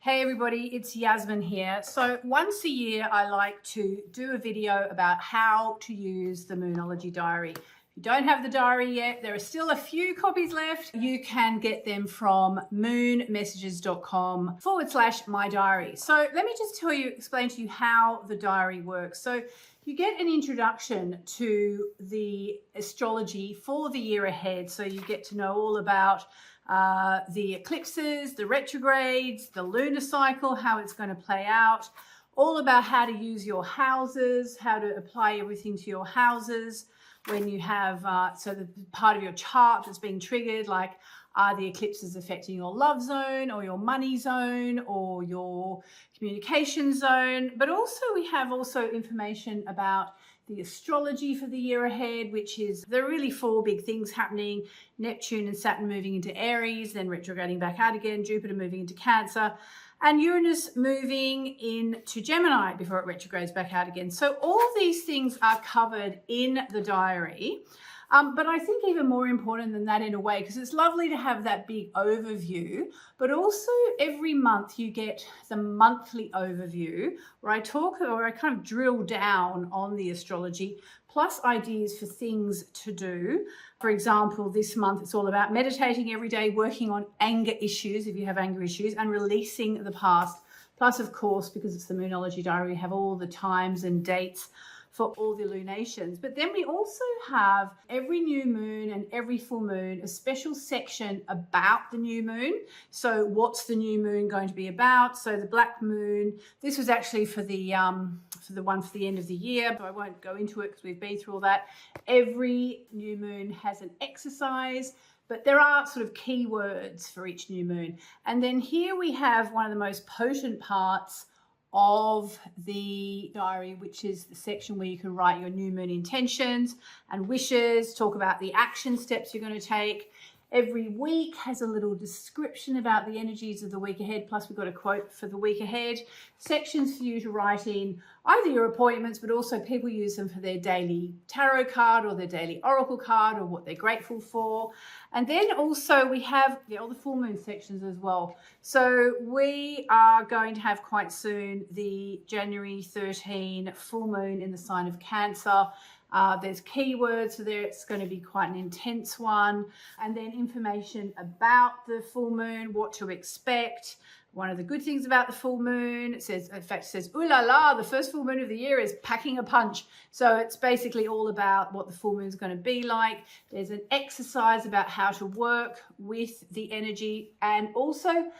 Hey everybody, it's Yasmin here. So once a year, I like to do a video about how to use the Moonology Diary. If you don't have the diary yet, there are still a few copies left. You can get them from moonmessages.com/mydiary. So let me just explain to you how the diary works. So you get an introduction to the astrology for the year ahead. So you get to know all about the eclipses, the retrogrades, the lunar cycle, how it's going to play out, all about how to use your houses, how to apply everything to your houses when you have, so the part of your chart that's being triggered, like are the eclipses affecting your love zone or your money zone or your communication zone. But also we have information about the astrology for the year ahead, which is there are really four big things happening: Neptune and Saturn moving into Aries, then retrograding back out again, Jupiter moving into Cancer, and Uranus moving into Gemini before it retrogrades back out again. So all these things are covered in the diary. But I think even more important than that in a way, because it's lovely to have that big overview, but also every month you get the monthly overview where I kind of drill down on the astrology, plus ideas for things to do. For example, this month it's all about meditating every day, working on anger issues if you have anger issues, and releasing the past. Plus, of course, because it's the Moonology Diary, we have all the times and dates for all the lunations. But then we also have every new moon and every full moon a special section about the new moon. So what's the new moon going to be about? So the black moon, this was actually for the one for the end of the year, but I won't go into it because we've been through all that. Every new moon has an exercise, but there are sort of keywords for each new moon. And then here we have one of the most potent parts of the diary, which is the section where you can write your new moon intentions and wishes, talk about the action steps you're going to take. Every week has a little description about the energies of the week ahead, plus we've got a quote for the week ahead. Sections for you to write in either your appointments, but also people use them for their daily tarot card or their daily oracle card or what they're grateful for. And then also we have all the full moon sections as well. So we are going to have quite soon the January 13 full moon in the sign of Cancer. There's keywords for there. It's going to be quite an intense one. And then information about the full moon, what to expect. One of the good things about the full moon, it says, ooh la la, the first full moon of the year is packing a punch. So it's basically all about what the full moon is going to be like. There's an exercise about how to work with the energy, and also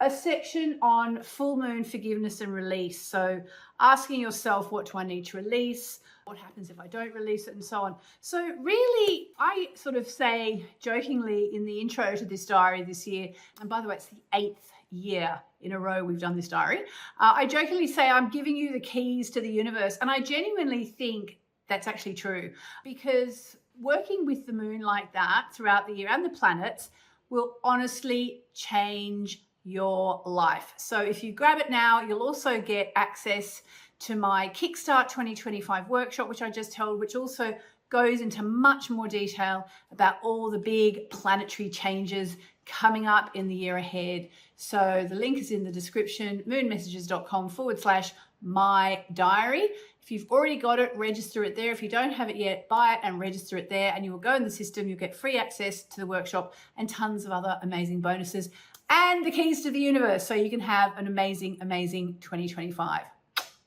a section on full moon forgiveness and release. So asking yourself, what do I need to release? What happens if I don't release it, and so on. So really, I sort of say jokingly in the intro to this diary this year, and by the way, it's the 8th year in a row we've done this diary. I jokingly say I'm giving you the keys to the universe, and I genuinely think that's actually true, because working with the moon like that throughout the year and the planets will honestly change your life. So if you grab it now, you'll also get access to my Kickstart 2025 workshop, which I just held, which also goes into much more detail about all the big planetary changes coming up in the year ahead. So the link is in the description, moonmessages.com/mydiary. If you've already got it, register it there. If you don't have it yet, buy it and register it there, and you will go in the system. You'll get free access to the workshop and tons of other amazing bonuses and the keys to the universe, so you can have an amazing, amazing 2025.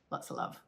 Lots of love.